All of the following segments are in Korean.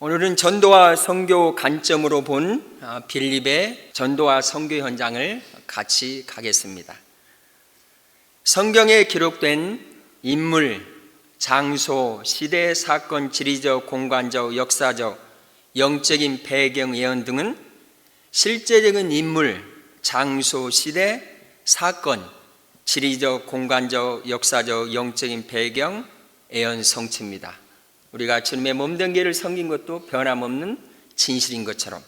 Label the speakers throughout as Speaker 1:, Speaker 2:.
Speaker 1: 오늘은 전도와 선교 관점으로 본 빌립의 전도와 선교 현장을 같이 가겠습니다. 성경에 기록된 인물, 장소, 시대, 사건, 지리적, 공간적, 역사적, 영적인 배경, 예언 등은 실제적인 인물, 장소, 시대, 사건, 지리적, 공간적, 역사적, 영적인 배경, 예언 성취입니다. 우리가 주님의 몸된 교회를 섬긴 것도 변함없는 진실인 것처럼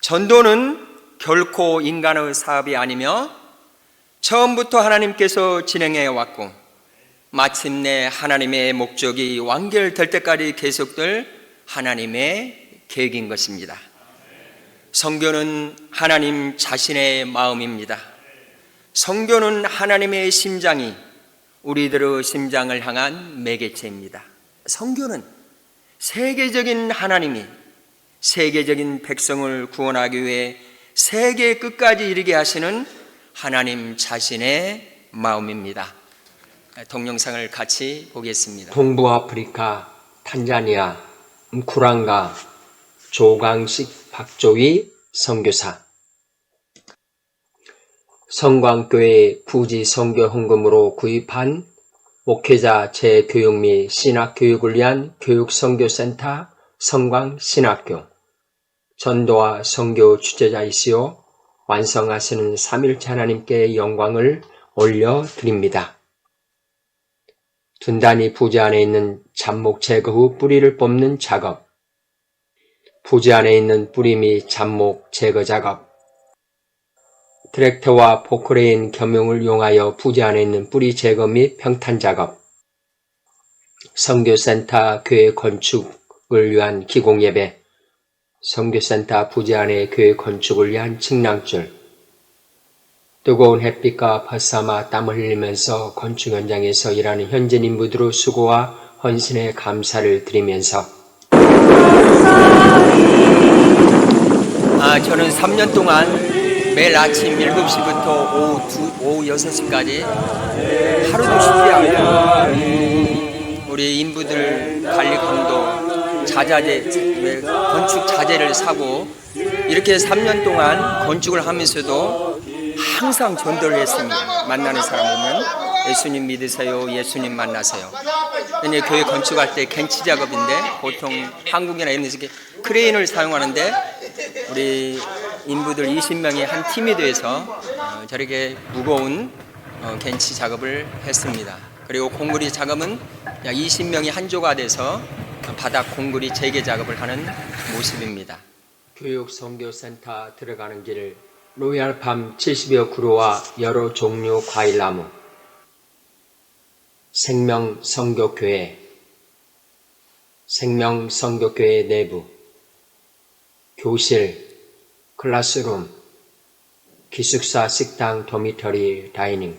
Speaker 1: 전도는 결코 인간의 사업이 아니며 처음부터 하나님께서 진행해 왔고 마침내 하나님의 목적이 완결될 때까지 계속될 하나님의 계획인 것입니다. 선교는 하나님 자신의 마음입니다. 선교는 하나님의 심장이 우리들의 심장을 향한 매개체입니다. 선교는 세계적인 하나님이 세계적인 백성을 구원하기 위해 세계 끝까지 이르게 하시는 하나님 자신의 마음입니다. 동영상을 같이 보겠습니다.
Speaker 2: 동부아프리카 탄자니아 쿰쿠랑가 조광식 박조위 선교사. 성광교회 부지 선교 헌금으로 구입한 목회자 재교육 및 신학교육을 위한 교육선교센터 성광신학교. 전도와 선교 주재자이시오 완성하시는 삼일체 하나님께 영광을 올려드립니다. 둔단이 부지 안에 있는 잡목 제거 후 뿌리를 뽑는 작업, 부지 안에 있는 뿌리 및 잡목 제거 작업, 트랙터와 포크레인 겸용을 이용하여 부지 안에 있는 뿌리 제거 및 평탄 작업, 선교센터 교회 건축을 위한 기공예배, 선교센터 부지 안에 교회 건축을 위한 측량줄, 뜨거운 햇빛과 벗삼아 땀을 흘리면서 건축 현장에서 일하는 현재 인부들의 수고와 헌신에 감사를 드리면서
Speaker 1: 저는 3년 동안 매일 아침 7시부터 오후 6시까지 하루도 쉬지 않고 우리 인부들 관리 강도, 자재, 건축 자재를 사고 이렇게 3년 동안 건축을 하면서도 항상 전도를 했습니다. 만나는 사람 보면 예수님 믿으세요, 예수님 만나세요. 근데 교회 건축할 때 겐치 작업인데 보통 한국이나 이런 데서 크레인을 사용하는데 우리 인부들 20명이 한 팀이 돼서 저렇게 무거운 겐치 작업을 했습니다. 그리고 공구리 작업은 약 20명이 한 조가 돼서 바닥 공구리 재개 작업을 하는 모습입니다.
Speaker 2: 교육선교센터 들어가는 길, 로얄팜 70여 그루와 여러 종류 과일나무, 생명선교교회, 생명선교교회 내부, 교실, 클래스룸, 기숙사, 식당, 도미터리, 다이닝,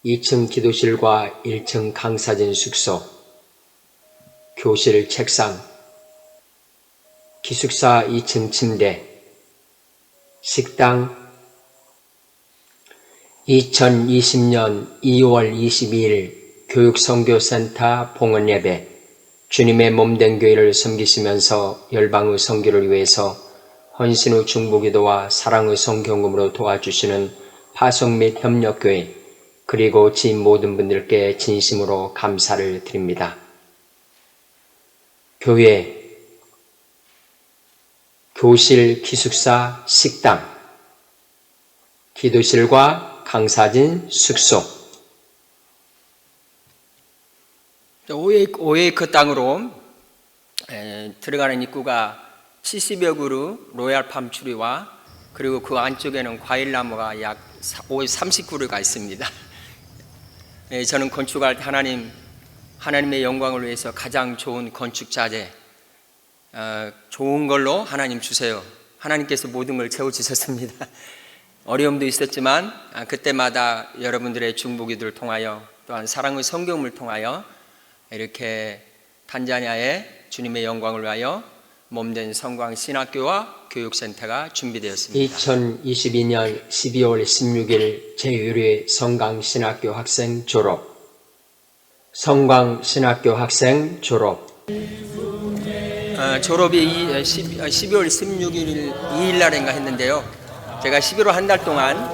Speaker 2: 2층 기도실과 1층 강사진 숙소, 교실 책상, 기숙사 2층 침대, 식당. 2020년 2월 22일 교육선교센터 봉헌예배, 주님의 몸된 교회를 섬기시면서 열방의 선교를 위해서 헌신의 중보기도와 사랑의 성경금으로 도와주시는 파송 및 협력교회 그리고 지인 모든 분들께 진심으로 감사를 드립니다. 교회, 교실, 기숙사, 식당, 기도실과 강사진 숙소.
Speaker 1: 오에이크 땅으로 들어가는 입구가 70여 그루 로얄팜 추리와 그리고 그 안쪽에는 과일나무가 약 30그루가 있습니다. 저는 건축할 때 하나님의 영광을 위해서 가장 좋은 건축 자재, 좋은 걸로 하나님 주세요. 하나님께서 모든 걸 채워주셨습니다. 어려움도 있었지만 그때마다 여러분들의 중보기도를 통하여 또한 사랑의 성경을 통하여 이렇게 탄자니아의 주님의 영광을 위하여 몸된 성광신학교와 교육센터가 준비되었습니다.
Speaker 2: 2022년 12월 16일 제1회 성광신학교 학생 졸업, 성광신학교 학생 졸업,
Speaker 1: 졸업이 12월 16일 2일 날인가 했는데요. 제가 11월 한 달 동안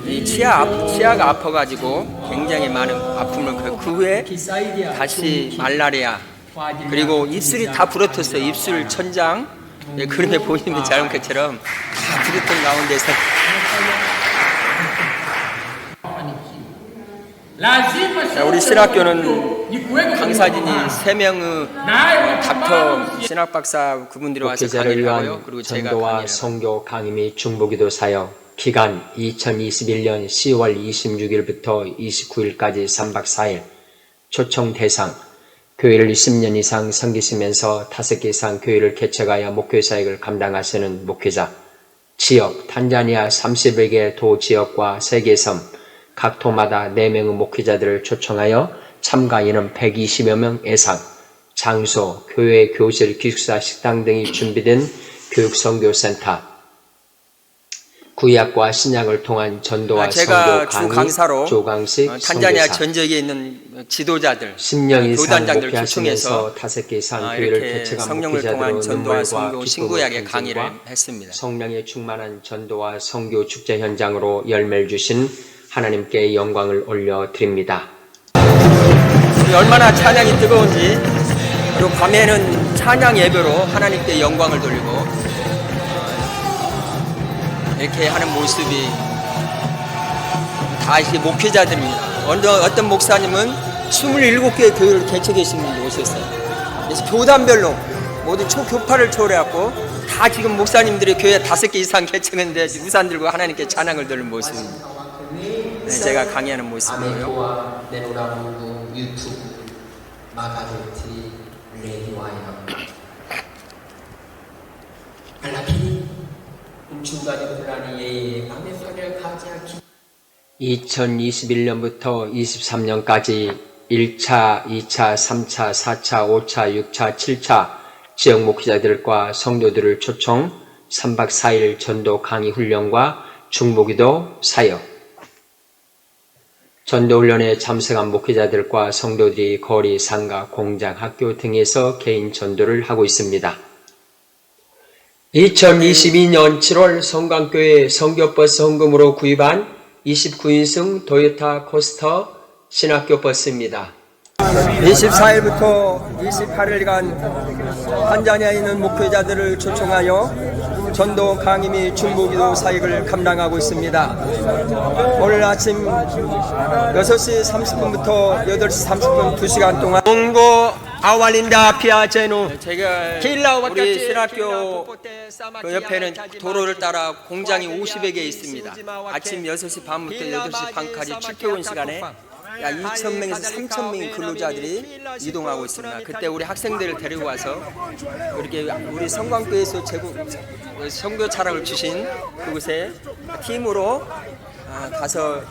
Speaker 1: 이 치아가 아파가지고 굉장히 많은 아픔을 그 후에 다시 말라리아 그리고 입술이 다 부러졌어요. 입술 천장 그림에 보이는 자연 것처럼 다 부러진 가운데서 우리 신학교는 강사진이 3명의 닥터 신학박사 그분들이 와서
Speaker 2: 목회자를
Speaker 1: 강의를
Speaker 2: 위한
Speaker 1: 하고요. 그리고 제가
Speaker 2: 전도와
Speaker 1: 강의를
Speaker 2: 선교 강의 및 중보기도 사역 기간 2021년 10월 26일부터 29일까지 3박 4일 초청 대상 교회를 20년 이상 섬기시면서 5개 이상 교회를 개척하여 목회 사역을 감당하시는 목회자 지역 탄자니아 30여 개 도 지역과 3개 섬 각 도마다 4명의 목회자들을 초청하여 참가 인원 120여 명 예상 장소, 교회, 교실, 기숙사, 식당 등이 준비된 교육선교센터 구약과 신약을 통한 전도와
Speaker 1: 제가
Speaker 2: 선교
Speaker 1: 주
Speaker 2: 강의,
Speaker 1: 강사로
Speaker 2: 조강식,
Speaker 1: 탄자니아
Speaker 2: 선교사
Speaker 1: 전역에 있는 지도자들,
Speaker 2: 10년 이상
Speaker 1: 교단장들
Speaker 2: 목회하시면서
Speaker 1: 초청해서
Speaker 2: 5개 이상 교회를
Speaker 1: 이렇게
Speaker 2: 개척한
Speaker 1: 성령을 통한
Speaker 2: 목회자들의
Speaker 1: 전도와
Speaker 2: 눈물과
Speaker 1: 선교
Speaker 2: 기쁨의
Speaker 1: 신구약의 강의를
Speaker 2: 간증과
Speaker 1: 했습니다.
Speaker 2: 성령에 충만한 전도와 선교 축제 현장으로 열매를 주신 하나님께 영광을 올려드립니다.
Speaker 1: 얼마나 찬양이 뜨거운지 그리고 밤에는 찬양 예배로 하나님께 영광을 돌리고 이렇게 하는 모습이 다 이렇게 목회자들입니다. 어떤 목사님은 27개의 교회를 개척하신 분이 오셨어요. 그래서 교단별로 모두 초교파를 초월해갖고 다 지금 목사님들이 교회 5개 이상 개척했는데 우산 들고 하나님께 찬양을 돌리는 모습입니다. 네, 제가 강의하는 모습이고요.
Speaker 2: 아메리카와 네노라문구 유튜브 마가르티 레디와이너 알라피 중간에 불안이 밤의 편을 가지하기 2021년부터 23년까지 1차, 2차, 3차, 4차, 5차, 6차, 7차 지역 목회자들과 성도들을 초청 3박 4일 전도 강의 훈련과 중보기도 사역 전도훈련에 참석한 목회자들과 성도들이 거리, 상가, 공장, 학교 등에서 개인 전도를 하고 있습니다. 2022년 7월 성광교회 성교버스 헌금으로 구입한 29인승 도요타 코스터 신학교 버스입니다.
Speaker 1: 24일부터 28일간 탄자니아에 있는 목회자들을 초청하여 전도 강의 및 중보기도 사역을 감당하고 있습니다. 오늘 아침 6시 30분부터 8시 30분 2시간 동안 옹고 아왈린다 피아제노 제가 우리 신학교 그 옆에는 도로를 따라 공장이 50여 개 있습니다. 아침 6시 반부터 8시 반까지 출퇴근 시간에 약 2,000명에서 3,000명의 근로자들이 이동하고 있습니다. 그때 우리 학생들을 데리고 와서 이렇게 우리 성광교에서 선교 차량을 주신 그곳에 팀으로 가서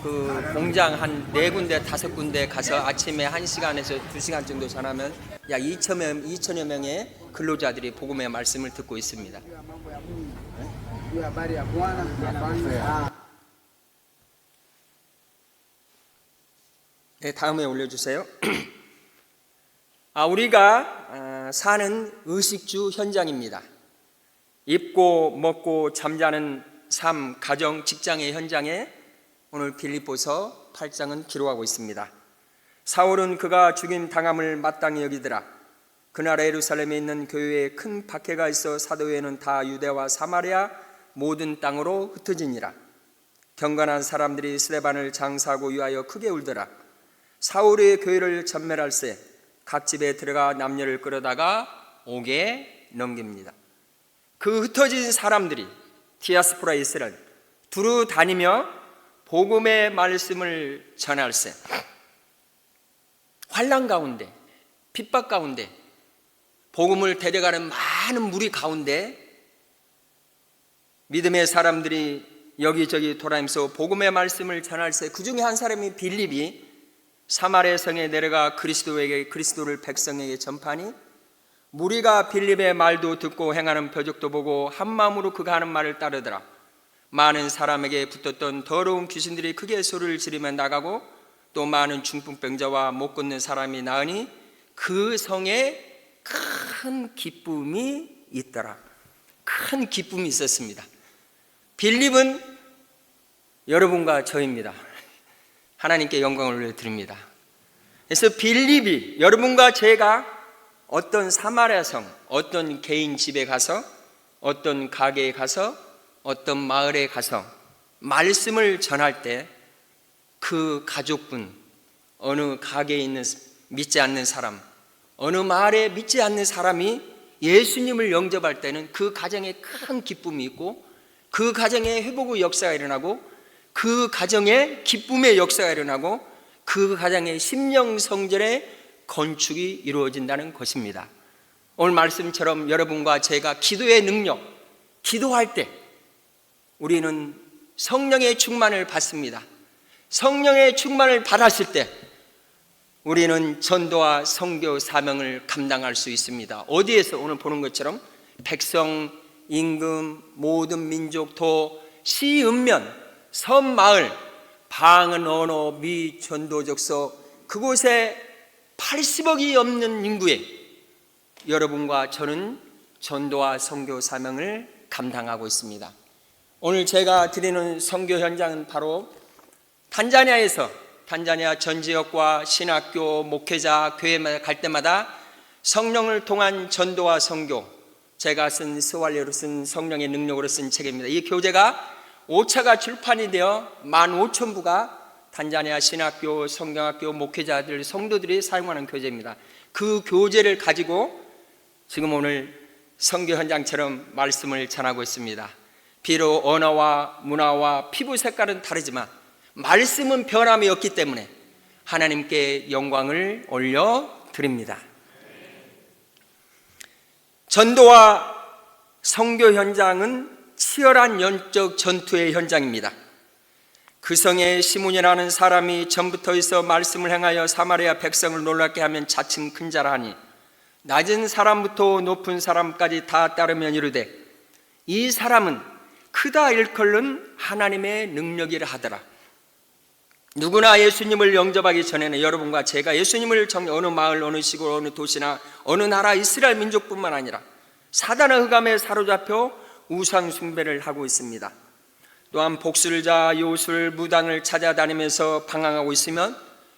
Speaker 1: 그 공장 한 4군데, 5군데 가서 아침에 1시간에서 2시간 정도 전하면 약 2천여 명의 근로자들이 복음의 말씀을 듣고 있습니다. 네, 다음에 올려주세요. 우리가 사는 의식주 현장입니다. 입고 먹고 잠자는 삶, 가정, 직장의 현장에 오늘 빌립보서 8장은 기록하고 있습니다. 사울은 그가 죽임 당함을 마땅히 여기더라. 그날 예루살렘에 있는 교회에 큰 박해가 있어 사도회는 다 유대와 사마리아 모든 땅으로 흩어지니라. 경건한 사람들이 스데반을 장사하고 위하여 크게 울더라. 사울의 교회를 전멸할세 각 집에 들어가 남녀를 끌어다가 옥에 넘깁니다. 그 흩어진 사람들이 디아스포라 이스라엘 두루 다니며 복음의 말씀을 전할세 환난 가운데 핍박 가운데 복음을 데려가는 많은 무리 가운데 믿음의 사람들이 여기저기 돌아다니면서 복음의 말씀을 전할세 그 중에 한 사람이 빌립이 사마리아 성에 내려가 그리스도를 백성에게 전파하니 무리가 빌립의 말도 듣고 행하는 표적도 보고 한 마음으로 그가 하는 말을 따르더라. 많은 사람에게 붙었던 더러운 귀신들이 크게 소리를 지르며 나가고 또 많은 중풍병자와 못 걷는 사람이 나으니 그 성에 큰 큰 기쁨이 있더라. 큰 기쁨이 있었습니다. 빌립은 여러분과 저입니다. 하나님께 영광을 올려드립니다. 그래서 빌립이 여러분과 제가 어떤 사마리아 성, 어떤 개인 집에 가서, 어떤 가게에 가서, 어떤 마을에 가서 말씀을 전할 때 그 가족분, 어느 가게에 있는 믿지 않는 사람, 어느 마을에 믿지 않는 사람이 예수님을 영접할 때는 그 가정에 큰 기쁨이 있고, 그 가정에 회복의 역사가 일어나고, 그 가정에 기쁨의 역사가 일어나고, 그 가정의 심령성전의 건축이 이루어진다는 것입니다. 오늘 말씀처럼 여러분과 제가 기도의 능력, 기도할 때 우리는 성령의 충만을 받습니다. 성령의 충만을 받았을 때 우리는 전도와 선교 사명을 감당할 수 있습니다. 어디에서 오늘 보는 것처럼 백성, 임금, 모든 민족, 도, 시, 읍면, 섬, 마을, 방언, 언어, 미, 전도적서, 그곳에 80억이 넘는 인구에 여러분과 저는 전도와 선교 사명을 감당하고 있습니다. 오늘 제가 드리는 선교 현장은 바로 탄자니아 전 지역과 신학교, 목회자, 교회에 갈 때마다 성령을 통한 전도와 선교, 제가 쓴 스왈리어로 쓴 성령의 능력으로 쓴 책입니다. 이 교재가 5차가 출판이 되어 15,000부가 탄자니아 신학교, 성경학교, 목회자들, 성도들이 사용하는 교재입니다. 그 교재를 가지고 지금 오늘 선교 현장처럼 말씀을 전하고 있습니다. 비록 언어와 문화와 피부 색깔은 다르지만 말씀은 변함이 없기 때문에 하나님께 영광을 올려드립니다. 전도와 선교 현장은 치열한 영적 전투의 현장입니다. 그 성에 시몬이라는 사람이 전부터 있어 말씀을 행하여 사마리아 백성을 놀랍게 하면 자칭 큰 자라 하니 낮은 사람부터 높은 사람까지 다 따르면 이르되 이 사람은 크다 일컬는 하나님의 능력이라 하더라. 누구나 예수님을 영접하기 전에는 여러분과 제가 예수님을 어느 마을, 어느 시골, 어느 도시나 어느 나라 이스라엘 민족뿐만 아니라 사단의 흑암에 사로잡혀 우상 숭배를 하고 있습니다. 또한 복술자, 요술, 무당을 찾아다니면서 방황하고 있으면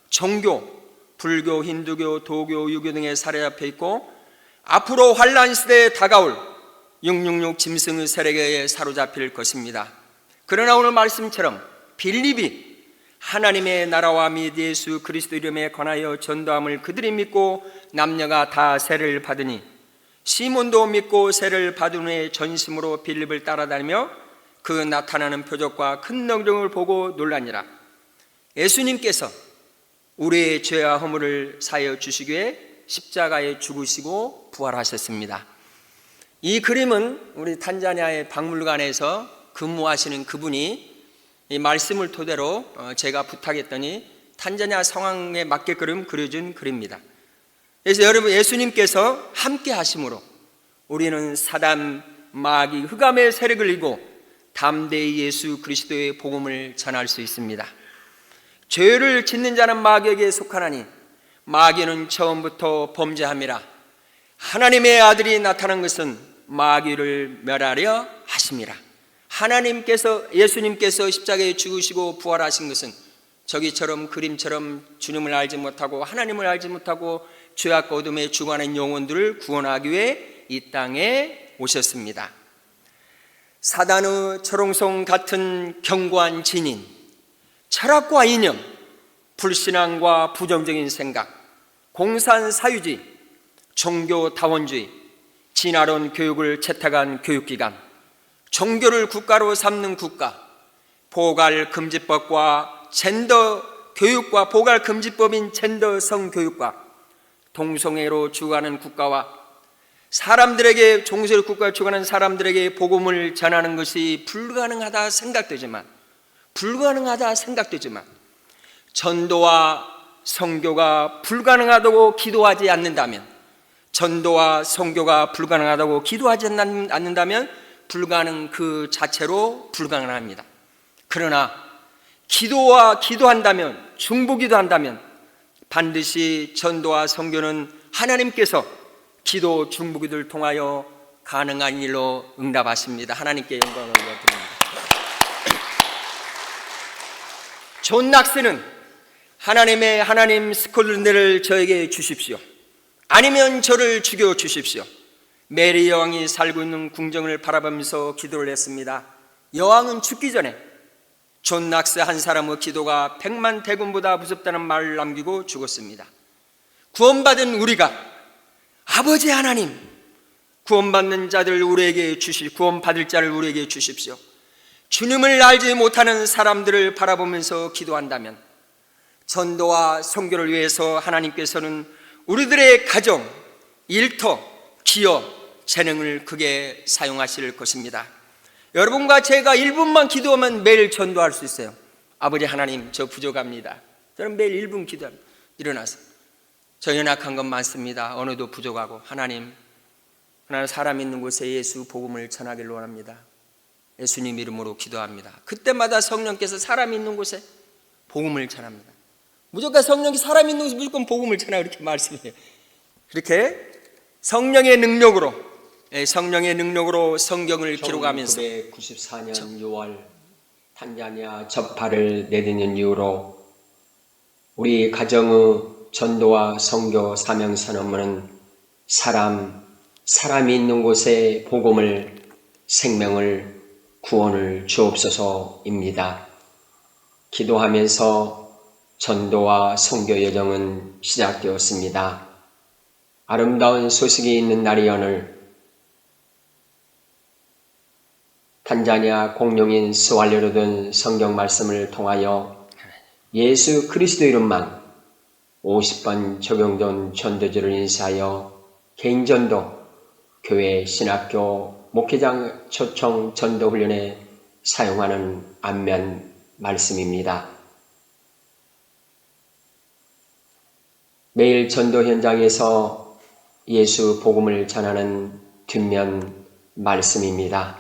Speaker 1: 종교, 불교, 힌두교, 도교, 유교 등에 사로잡혀 있고 앞으로 환란 시대에 다가올 666 짐승의 세력에 사로잡힐 것입니다. 그러나 오늘 말씀처럼 빌립이 하나님의 나라와 및 예수 그리스도 이름에 관하여 전도함을 그들이 믿고 남녀가 다 세를 받으니 시몬도 믿고 세를 받은 후에 전심으로 빌립을 따라다니며 그 나타나는 표적과 큰 능력을 보고 놀라니라. 예수님께서 우리의 죄와 허물을 사하여 주시기에 십자가에 죽으시고 부활하셨습니다. 이 그림은 우리 탄자니아의 박물관에서 근무하시는 그분이 이 말씀을 토대로 제가 부탁했더니 탄자니아 상황에 맞게끔 그려준 그림입니다. 그래서 여러분, 예수님께서 함께 하심으로 우리는 사단, 마귀, 흑암의 세력을 이고 담대히 예수 그리스도의 복음을 전할 수 있습니다. 죄를 짓는 자는 마귀에게 속하나니 마귀는 처음부터 범죄함이라. 하나님의 아들이 나타난 것은 마귀를 멸하려 하심이라. 예수님께서 십자가에 죽으시고 부활하신 것은 저기처럼 그림처럼 주님을 알지 못하고 하나님을 알지 못하고 죄악과 어둠에 죽어가는 영혼들을 구원하기 위해 이 땅에 오셨습니다. 사단의 철옹성 같은 견고한 진인, 철학과 이념, 불신앙과 부정적인 생각, 공산사유주의, 종교다원주의, 진화론 교육을 채택한 교육기관, 종교를 국가로 삼는 국가, 보갈금지법과 젠더 교육과 보갈금지법인 젠더 성교육과 동성애로 죽어가는 국가와 사람들에게 종소리 국가에 죽어가는 사람들에게 복음을 전하는 것이 불가능하다 생각되지만 전도와 선교가 불가능하다고 기도하지 않는다면, 전도와 선교가 불가능하다고 기도하지 않는다면 불가능 그 자체로 불가능합니다. 그러나 기도한다면, 중보기도한다면 반드시 전도와 선교는 하나님께서 기도 중보기도를 통하여 가능한 일로 응답하십니다. 하나님께 영광을 올려드립니다. 존 낙스는 하나님 스콜른들을 저에게 주십시오. 아니면 저를 죽여 주십시오. 메리 여왕이 살고 있는 궁정을 바라보면서 기도를 했습니다. 여왕은 죽기 전에 존 낙스 한 사람의 기도가 100만 대군보다 무섭다는 말을 남기고 죽었습니다. 구원받은 우리가 아버지 하나님, 구원받는 자들 우리에게 구원받을 자를 우리에게 주십시오. 주님을 알지 못하는 사람들을 바라보면서 기도한다면 전도와 선교를 위해서 하나님께서는 우리들의 가정, 일터, 기업, 재능을 크게 사용하실 것입니다. 여러분과 제가 1분만 기도하면 매일 전도할 수 있어요. 아버지 하나님, 저 부족합니다. 저는 매일 1분 기도합니다. 일어나서 저 연약한 건 많습니다. 언어도 부족하고 하나님 사람 있는 곳에 예수 복음을 전하기를 원합니다. 예수님 이름으로 기도합니다. 그때마다 성령께서 사람 있는 곳에 복음을 전합니다. 무조건 성령이 사람 있는 곳에 무조건 복음을 전하 이렇게 말씀해요. 그렇게 성령의 능력으로 성경을 기록하면서
Speaker 2: 1994년 6월 탄자니아 접파를 내딛는 이후로 우리 가정의 전도와 선교 사명 선언문은 사람이 있는 곳에 복음을, 생명을, 구원을 주옵소서입니다. 기도하면서 전도와 선교 여정은 시작되었습니다. 아름다운 소식이 있는 날이 오늘 탄자니아 공룡인 스왈레로 든 성경 말씀을 통하여 예수 그리스도 이름만 50번 적용된 전도지를 인사하여 개인전도, 교회, 신학교, 목회장 초청 전도훈련에 사용하는 안면 말씀입니다. 매일 전도 현장에서 예수 복음을 전하는 뒷면 말씀입니다.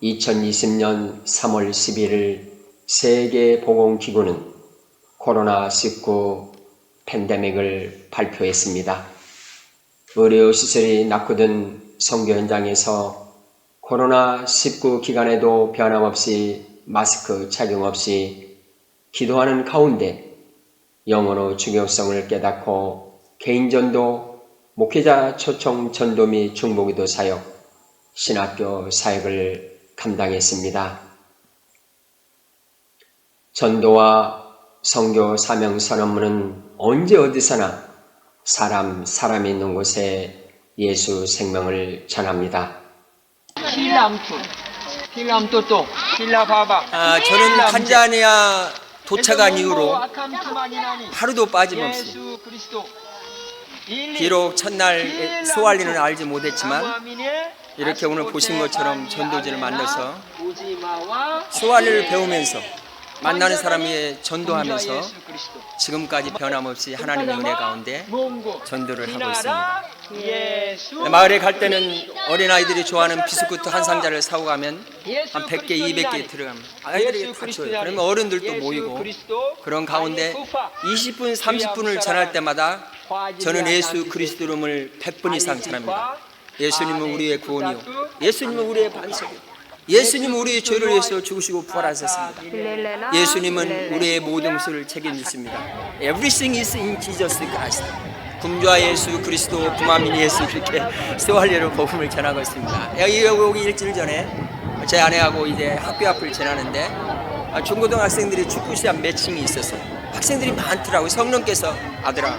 Speaker 2: 2020년 3월 11일 세계보건기구는 코로나19 팬데믹을 발표했습니다. 의료시설이 낙후된 선교 현장에서 코로나19 기간에도 변함없이 마스크 착용 없이 기도하는 가운데 영어로 중요성을 깨닫고 개인전도, 목회자 초청 전도 및 중보기도 사역, 신학교 사역을 감당했습니다. 전도와 선교 사명 선언문은 언제 어디서나 사람이 있는 곳에 예수 생명을 전합니다.
Speaker 1: 저는 탄자니아 도착한 이후로 하루도 빠짐없이 비록 첫날 스왈리는 알지 못했지만 이렇게 오늘 보신 것처럼 전도지를 만나서 스왈리를 배우면서 만나는 사람이 전도하면서 지금까지 변함없이 하나님의 은혜 가운데 전도를 하고 있습니다. 마을에 갈 때는 어린아이들이 좋아하는 비스쿠트 한 상자를 사고 가면 한 100개, 200개 들어갑니다. 아이들이 다 줘요. 그러면 어른들도 모이고 그런 가운데 20분, 30분을 전할 때마다 저는 예수 그리스도 이름을 100번 이상 전합니다. 예수님은 우리의 구원이요, 예수님은 우리의 반석이요, 예수님은 우리의 죄를 위해서 죽으시고 부활하셨습니다. 예수님은 우리의 모든 것을 책임지십니다. Everything is in Jesus Christ. 금주와 예수 그리스도, 부마민 예수, 이렇게 스왈리로 복음을 전하고 있습니다. 여기 일주일 전에 제 아내하고 이제 학교 앞을 지나는데 중고등학생들이 축구 시합 매칭이 있었어요. 학생들이 많더라고요. 성령께서 아들아,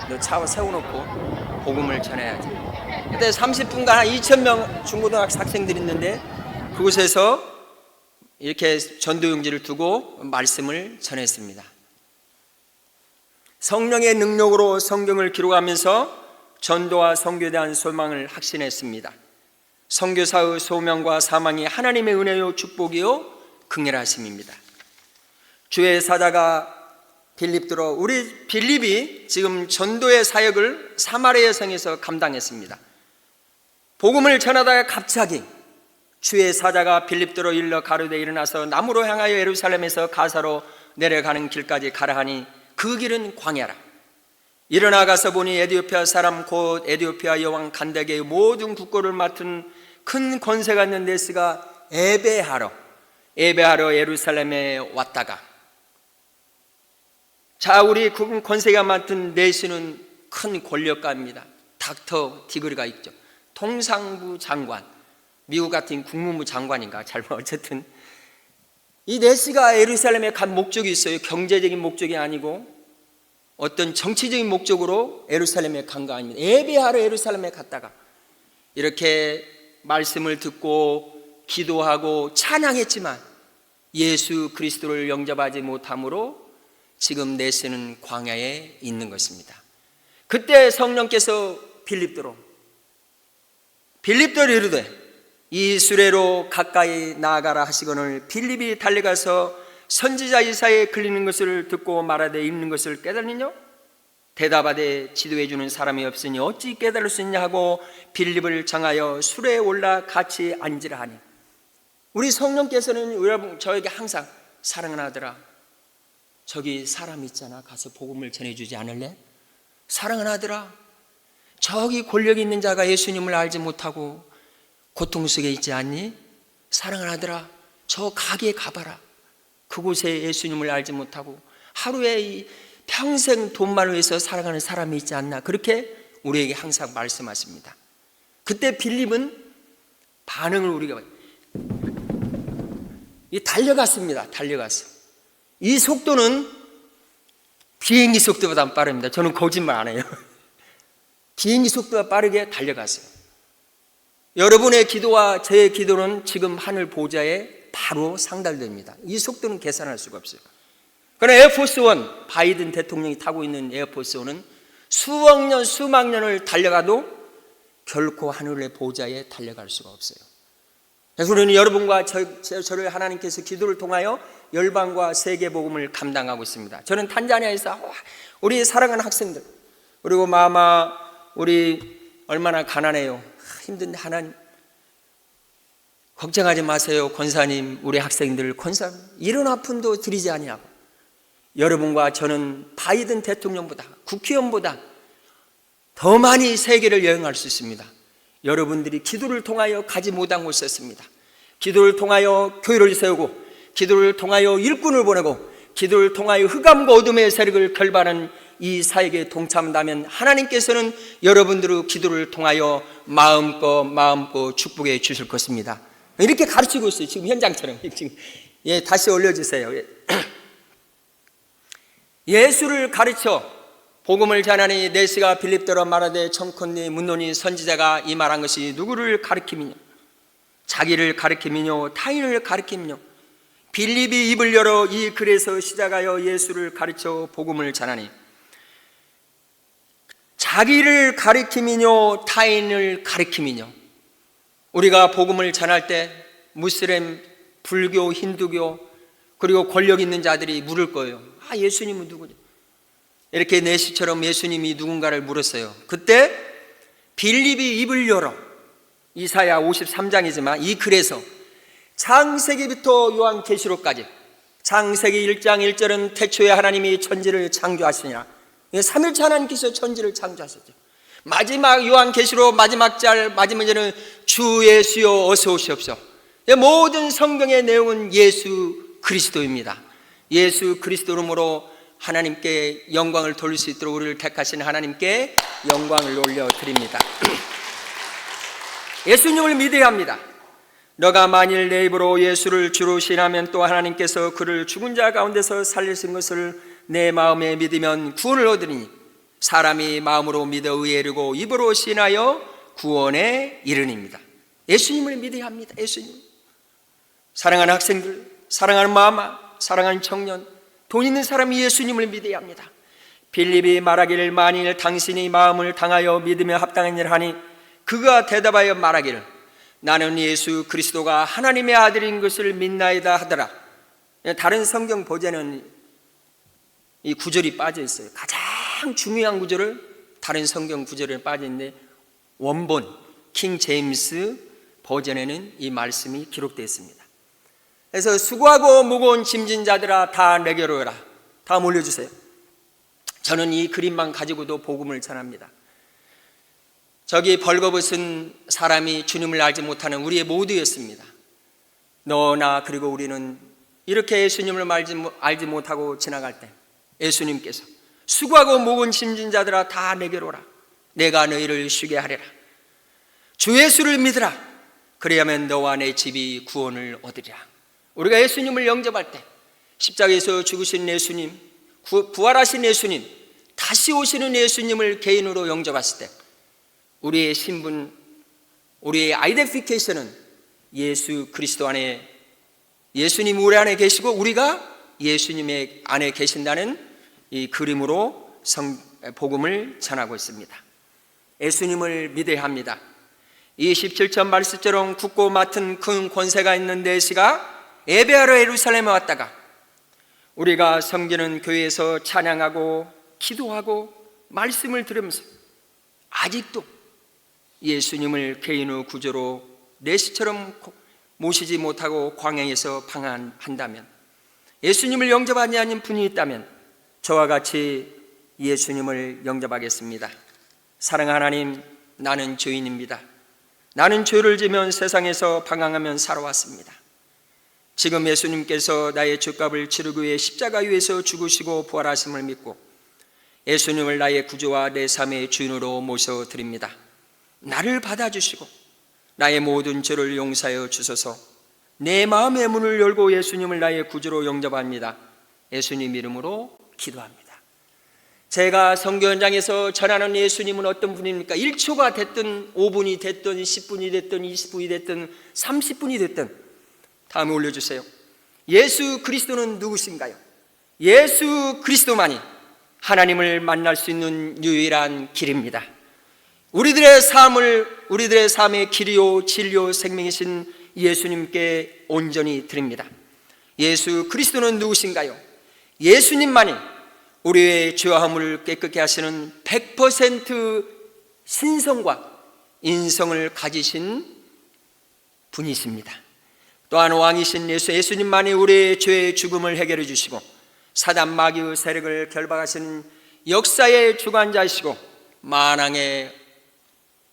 Speaker 1: 너 차 세워놓고 복음을 전해야지. 그때 30분간 한 2,000명 중고등학생들이 있는데 그곳에서 이렇게 전도용지를 두고 말씀을 전했습니다. 성령의 능력으로 성경을 기록하면서 전도와 선교에 대한 소망을 확신했습니다. 선교사의 소명과 사망이 하나님의 은혜요 축복이요 긍휼하심입니다. 주의 사자가 빌립들어 우리 빌립이 지금 전도의 사역을 사마리아 성에서 감당했습니다. 복음을 전하다가 갑자기 주의 사자가 빌립들어 일러 가로되 일어나서 남으로 향하여 예루살렘에서 가사로 내려가는 길까지 가라 하니 그 길은 광야라. 일어나 가서 보니 에디오피아 사람 곧 에디오피아 여왕 간다게의 모든 국고를 맡은 큰 권세가 있는 네스가 예배하러 예루살렘에 왔다가, 자, 우리 그 권세가 맡은 네스는 큰 권력가입니다. 닥터 디그리가 있죠. 통상부 장관, 미국 같은 국무부 장관인가, 어쨌든 이 네스가 예루살렘에 간 목적이 있어요. 경제적인 목적이 아니고 어떤 정치적인 목적으로 예루살렘에 간 거 아닙니다. 예배하러 예루살렘에 갔다가 이렇게 말씀을 듣고 기도하고 찬양했지만 예수 그리스도를 영접하지 못함으로 지금 네스는 광야에 있는 것입니다. 그때 성령께서 빌립도로 이르되 이 수레로 가까이 나아가라 하시거늘 빌립이 달려가서 선지자 이사야에 걸리는 것을 듣고 말하되 읽는 것을 깨달느냐? 대답하되 지도해 주는 사람이 없으니 어찌 깨달을 수 있냐 하고 빌립을 정하여 수레에 올라 같이 앉으라 하니, 우리 성령께서는 여러분 저에게 항상 사랑하는 아들아, 저기 사람 있잖아, 가서 복음을 전해주지 않을래? 사랑하는 아들아, 저기 권력 있는 자가 예수님을 알지 못하고 고통 속에 있지 않니? 사랑하는 아들아, 저 가게에 가봐라. 그곳에 예수님을 알지 못하고 하루에 평생 돈만을 위해서 살아가는 사람이 있지 않나, 그렇게 우리에게 항상 말씀하십니다. 그때 빌립은 반응을 우리가 달려갔습니다. 달려갔어. 이 속도는 비행기 속도보다 빠릅니다. 저는 거짓말 안 해요. 비행기 속도가 빠르게 달려갔어요. 여러분의 기도와 제 기도는 지금 하늘 보좌에 바로 상달됩니다. 이 속도는 계산할 수가 없어요. 그러나 에어포스 원, 바이든 대통령이 타고 있는 에어포스 원은 수억 년, 수만 년을 달려가도 결코 하늘의 보좌에 달려갈 수가 없어요. 그래서 우리는 여러분과 저를 하나님께서 기도를 통하여 열방과 세계 복음을 감당하고 있습니다. 저는 탄자니아에서 우리 사랑하는 학생들, 그리고 마마 우리 얼마나 가난해요. 힘든데 하나님 걱정하지 마세요. 권사님, 우리 학생들 권사님 이런 아픔도 드리지 아니하고, 여러분과 저는 바이든 대통령보다 국회의원보다 더 많이 세계를 여행할 수 있습니다. 여러분들이 기도를 통하여 가지 못한 곳이 있습니다. 기도를 통하여 교회를 세우고, 기도를 통하여 일꾼을 보내고, 기도를 통하여 흑암과 어둠의 세력을 결반하는 이 사역에 동참한다면 하나님께서는 여러분들의 기도를 통하여 마음껏 축복해 주실 것입니다. 이렇게 가르치고 있어요. 지금 현장처럼. 지금 다시 올려주세요. 예수를 가르쳐 복음을 전하니 네스가 빌립더러 말하되 청컨니 묻노니 선지자가 이 말한 것이 누구를 가르키미뇨? 자기를 가르키미뇨? 타인을 가르키미뇨? 빌립이 입을 열어 이 글에서 시작하여 예수를 가르쳐 복음을 전하니, 자기를 가르키미뇨? 타인을 가르키미뇨? 우리가 복음을 전할 때 무슬림, 불교, 힌두교 그리고 권력 있는 자들이 물을 거예요. 예수님은 누구죠? 이렇게 네시처럼 예수님이 누군가를 물었어요. 그때 빌립이 입을 열어, 이사야 53장이지만 이 글에서 창세기부터 요한계시록까지, 창세기 1장 1절은 태초에 하나님이 천지를 창조하시니라. 3일차 하나님께서 천지를 창조하셨죠. 마지막 요한계시록 마지막 절 마지막 절은 주 예수여 어서 오시옵소서. 모든 성경의 내용은 예수 그리스도입니다. 예수 그리스도 이름으로 하나님께 영광을 돌릴 수 있도록 우리를 택하신 하나님께 영광을 올려드립니다. 예수님을 믿어야 합니다. 너가 만일 내 입으로 예수를 주로 신하면 또 하나님께서 그를 죽은 자 가운데서 살리신 것을 내 마음에 믿으면 구원을 얻으니, 사람이 마음으로 믿어 의에 이르고 입으로 신하여 구원에 이르니입니다. 예수님을 믿어야 합니다. 예수님. 사랑하는 학생들, 사랑하는 마마, 사랑하는 청년, 돈 있는 사람이 예수님을 믿어야 합니다. 빌립이 말하기를 만일 당신이 마음을 당하여 믿으며 합당한 일을 하니, 그가 대답하여 말하기를 나는 예수 그리스도가 하나님의 아들인 것을 믿나이다 하더라. 다른 성경 버전은 이 구절이 빠져 있어요. 가장 중요한 구절을 다른 성경 구절에 빠져 있는데, 원본 킹 제임스 버전에는 이 말씀이 기록되어 있습니다. 그래서 수고하고 무거운 짐진 자들아 다 내게로 오라. 다 몰려주세요. 저는 이 그림만 가지고도 복음을 전합니다. 저기 벌거벗은 사람이 주님을 알지 못하는 우리의 모두였습니다. 너나 그리고 우리는 이렇게 예수님을 알지 못하고 지나갈 때 예수님께서 수고하고 무거운 짐진 자들아 다 내게로 오라. 내가 너희를 쉬게 하리라. 주 예수를 믿으라. 그래야만 너와 내 집이 구원을 얻으리라. 우리가 예수님을 영접할 때 십자가에서 죽으신 예수님, 부활하신 예수님, 다시 오시는 예수님을 개인으로 영접했을 때 우리의 신분, 우리의 아이덴티피케이션은 예수 그리스도 안에, 예수님 우리 안에 계시고 우리가 예수님의 안에 계신다는 이 그림으로 복음을 전하고 있습니다. 예수님을 믿어야 합니다. 27절 말씀처럼 굳고 맡은 큰 권세가 있는 내시가 예배하러 예루살렘에 왔다가 우리가 섬기는 교회에서 찬양하고 기도하고 말씀을 들으면서 아직도 예수님을 개인의 구조로 내시처럼 모시지 못하고 광야에서 방황한다면, 예수님을 영접하지 않은 분이 있다면 저와 같이 예수님을 영접하겠습니다. 사랑하는 하나님, 나는 죄인입니다. 나는 죄를 지면 세상에서 방황하며 살아왔습니다. 지금 예수님께서 나의 죄값을 치르기 위해 십자가 위에서 죽으시고 부활하심을 믿고 예수님을 나의 구주와 내 삶의 주인으로 모셔드립니다. 나를 받아주시고 나의 모든 죄를 용서하여 주소서. 내 마음의 문을 열고 예수님을 나의 구주로 영접합니다. 예수님 이름으로 기도합니다. 제가 선교 현장에서 전하는 예수님은 어떤 분입니까? 1초가 됐든 5분이 됐든 10분이 됐든 20분이 됐든 30분이 됐든 다음에 올려주세요. 예수 그리스도는 누구신가요? 예수 그리스도만이 하나님을 만날 수 있는 유일한 길입니다. 우리들의 삶의 길이요 진리요 생명이신 예수님께 온전히 드립니다. 예수 그리스도는 누구신가요? 예수님만이 우리의 죄와 허물을 깨끗게 하시는 100% 신성과 인성을 가지신 분이십니다. 또한 왕이신 예수님만이 우리의 죄의 죽음을 해결해 주시고 사단 마귀의 세력을 결박하신 역사의 주관자이시고 만왕의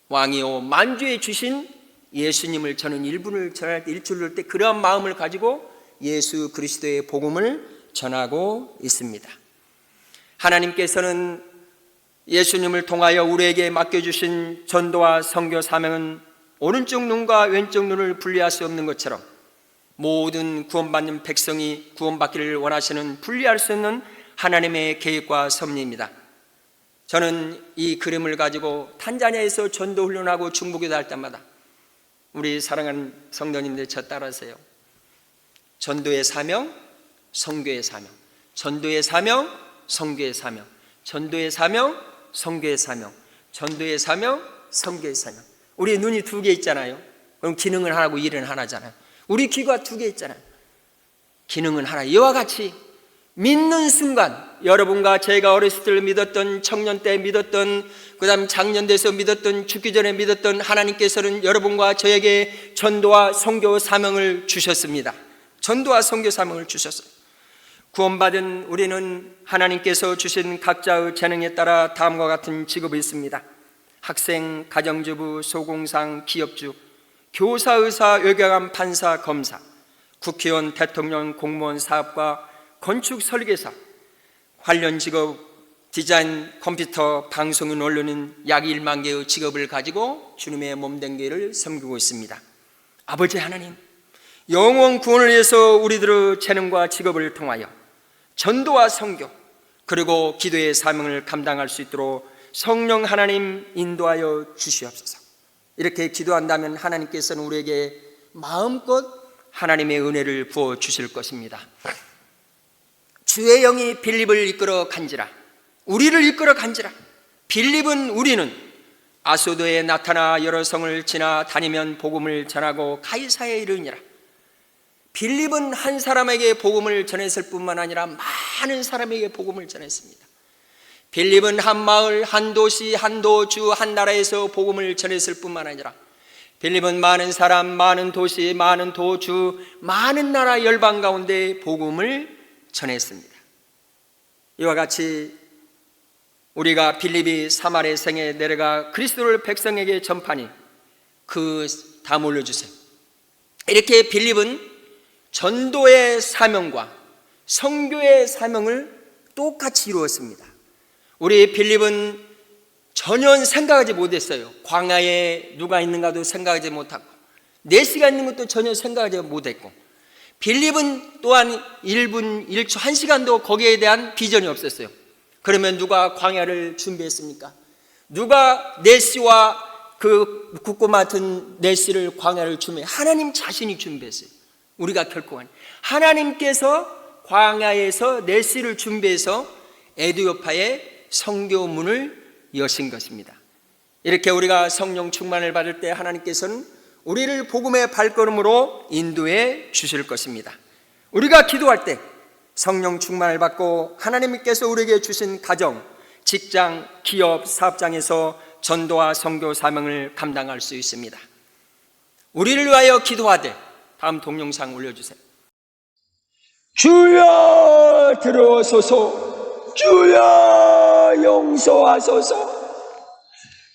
Speaker 1: 왕이요 만주에 주신 예수님을 저는 일분을 전할 때 일주일 때 그러한 마음을 가지고 예수 그리스도의 복음을 전하고 있습니다. 하나님께서는 예수님을 통하여 우리에게 맡겨주신 전도와 선교 사명은 오른쪽 눈과 왼쪽 눈을 분리할 수 없는 것처럼 모든 구원받는 백성이 구원받기를 원하시는 분리할 수 없는 하나님의 계획과 섭리입니다. 저는 이 그림을 가지고 탄자니아에서 전도 훈련하고 중보기도 할 때마다 우리 사랑하는 성도님들 저 따라하세요. 전도의 사명, 선교의 사명. 전도의 사명, 선교의 사명. 전도의 사명, 선교의 사명. 전도의 사명, 선교의 사명. 우리 눈이 2개 있잖아요. 그럼 기능은 하나고 일은 하나잖아요. 우리 귀가 2개 있잖아요. 기능은 하나. 이와 같이 믿는 순간 여러분과 제가 어렸을 때 믿었던, 청년 때 믿었던, 그 다음 장년 돼서 믿었던, 죽기 전에 믿었던 하나님께서는 여러분과 저에게 전도와 선교 사명을 주셨습니다. 전도와 선교 사명을 주셨어요. 구원받은 우리는 하나님께서 주신 각자의 재능에 따라 다음과 같은 직업이 있습니다. 학생, 가정주부, 소공상, 기업주, 교사, 의사, 외교관, 판사, 검사, 국회의원, 대통령, 공무원, 사업가, 건축, 설계사, 관련 직업, 디자인, 컴퓨터, 방송인, 언론인 약 1만 개의 직업을 가지고 주님의 몸된 교회를 섬기고 있습니다. 아버지 하나님, 영원 구원을 위해서 우리들의 재능과 직업을 통하여 전도와 선교 그리고 기도의 사명을 감당할 수 있도록 성령 하나님 인도하여 주시옵소서. 이렇게 기도한다면 하나님께서는 우리에게 마음껏 하나님의 은혜를 부어 주실 것입니다. 주의 영이 빌립을 이끌어 간지라, 우리를 이끌어 간지라. 빌립은 우리는 아소도에 나타나 여러 성을 지나 다니면 복음을 전하고 가이사에 이르니라. 빌립은 한 사람에게 복음을 전했을 뿐만 아니라 많은 사람에게 복음을 전했습니다. 빌립은 한 마을, 한 도시, 한 도주, 한 나라에서 복음을 전했을 뿐만 아니라 빌립은 많은 사람, 많은 도시, 많은 도주, 많은 나라 열방 가운데 복음을 전했습니다. 이와 같이 우리가 빌립이 사마리아 성에 내려가 그리스도를 백성에게 전파니 그 다 몰려주세요. 이렇게 빌립은 전도의 사명과 선교의 사명을 똑같이 이루었습니다. 우리 빌립은 전혀 생각하지 못했어요. 광야에 누가 있는가도 생각하지 못하고 내시가 있는 것도 전혀 생각하지 못했고, 빌립은 또한 1분 1초 1시간도 거기에 대한 비전이 없었어요. 그러면 누가 광야를 준비했습니까? 누가 내시와 그 굳고 맡은 내시를 광야를 준비해? 하나님 자신이 준비했어요. 우리가 결코 아니, 하나님께서 광야에서 내시를 준비해서 에디오파의 선교문을 여신 것입니다. 이렇게 우리가 성령 충만을 받을 때 하나님께서는 우리를 복음의 발걸음으로 인도해 주실 것입니다. 우리가 기도할 때 성령 충만을 받고 하나님께서 우리에게 주신 가정, 직장, 기업, 사업장에서 전도와 선교 사명을 감당할 수 있습니다. 우리를 위하여 기도하되, 다음 동영상 올려주세요.
Speaker 2: 주여 들어오소서, 주여 용서하소서,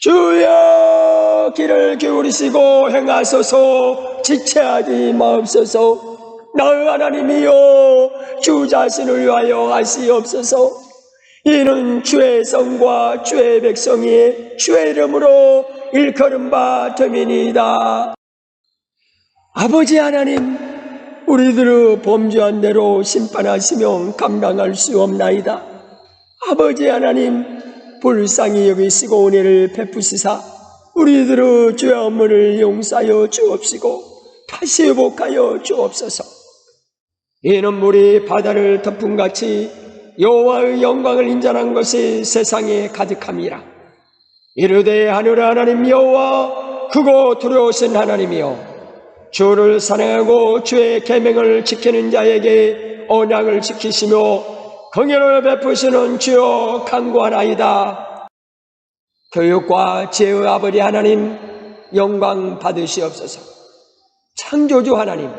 Speaker 2: 주여 길을 기울이시고 행하소서, 지체하지 마옵소서. 나의 하나님이여 주 자신을 위하여 하시옵소서. 이는 주의 성과 주의 백성이 주의 이름으로 일컬음 바 됨이니이다. 아버지 하나님, 우리들의 범죄한 대로 심판하시며 감당할 수 없나이다. 아버지 하나님, 불쌍히 여기시고 은혜를 베푸시사 우리들의 죄 업무를 용서하여 주옵시고 다시 회복하여 주옵소서. 이는 물이 바다를 덮음같이 여호와의 영광을 인정한 것이 세상에 가득함이라. 이르되 하늘 하나님 여호와 크고 두려우신 하나님이여, 주를 사랑하고 주의 계명을 지키는 자에게 언약을 지키시며 긍휼을 베푸시는 주여 간구하나이다. 교육과 지혜의 아버지 하나님 영광 받으시옵소서. 창조주 하나님,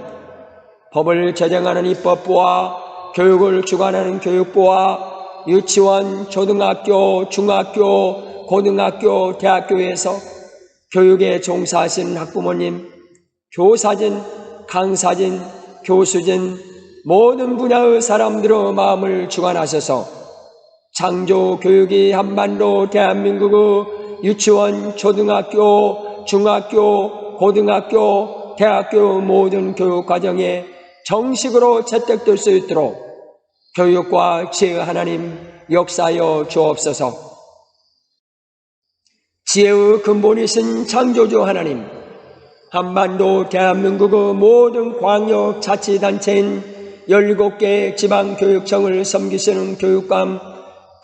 Speaker 2: 법을 제정하는 입법부와 교육을 주관하는 교육부와 유치원, 초등학교, 중학교, 고등학교, 대학교에서 교육에 종사하시는 학부모님, 교사진, 강사진, 교수진, 모든 분야의 사람들의 마음을 주관하셔서 창조 교육이 한반도 대한민국의 유치원, 초등학교, 중학교, 고등학교, 대학교 모든 교육 과정에 정식으로 채택될 수 있도록 교육과 지혜의 하나님 역사하여 주옵소서. 지혜의 근본이신 창조주 하나님, 한반도 대한민국의 모든 광역자치단체인 17개 지방교육청을 섬기시는 교육감,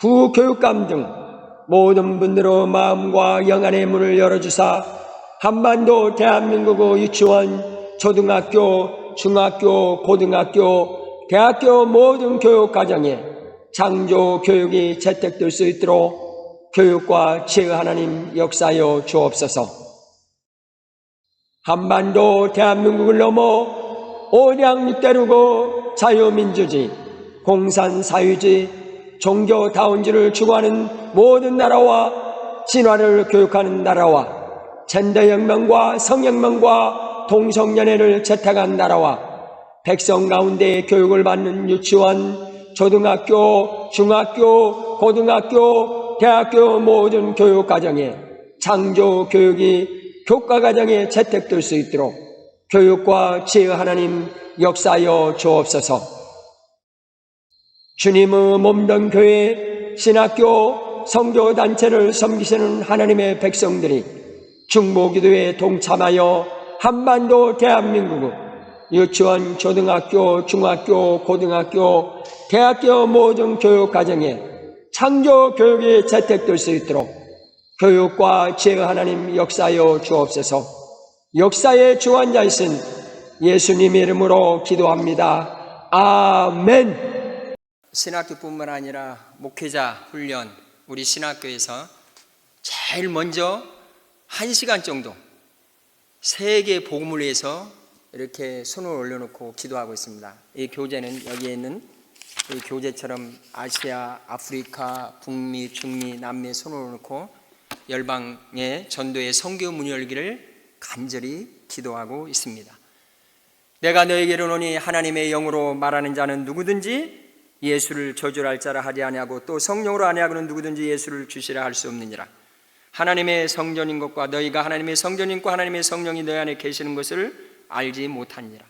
Speaker 2: 부교육감 등 모든 분들의 마음과 영안의 문을 열어주사 한반도 대한민국의 유치원, 초등학교, 중학교, 고등학교, 대학교 모든 교육과정에 창조 교육이 채택될 수 있도록 교육과 지혜 하나님 역사하여 주옵소서. 한반도 대한민국을 넘어 온양 육대륙의 자유민주주의, 공산사회주의, 종교다운주의를 추구하는 모든 나라와 진화를 교육하는 나라와 젠더혁명과 성혁명과 동성연애를 채택한 나라와 백성 가운데 교육을 받는 유치원, 초등학교, 중학교, 고등학교, 대학교 모든 교육과정에 창조 교육이 교과과정에 채택될 수 있도록 교육과 지혜 하나님 역사하여 주옵소서. 주님의 몸된 교회, 신학교, 선교단체를 섬기시는 하나님의 백성들이 중보기도에 동참하여 한반도 대한민국의 유치원, 초등학교, 중학교, 고등학교, 대학교 모든 교육과정에 창조 교육이 채택될 수 있도록 교육과 지혜 하나님 역사하여 주옵소서. 역사의 주관자이신 예수님의 이름으로 기도합니다. 아멘.
Speaker 1: 신학교뿐만 아니라 목회자 훈련, 우리 신학교에서 제일 먼저 1시간 정도 세계 복음을 위해서 이렇게 손을 올려놓고 기도하고 있습니다. 이 교재는 여기에 있는 우리 교제처럼 아시아, 아프리카, 북미, 중미, 남미에 손을 놓고 열방의 전도의 선교 문이 열기를 간절히 기도하고 있습니다. 내가 너에게로 오니 하나님의 영으로 말하는 자는 누구든지 예수를 저주할 자라 하지 아니하고 또 성령으로 아니하고는 누구든지 예수를 주시라 할 수 없느니라. 하나님의 성전인 것과 너희가 하나님의 성전인과 하나님의 성령이 너희 안에 계시는 것을 알지 못하니라.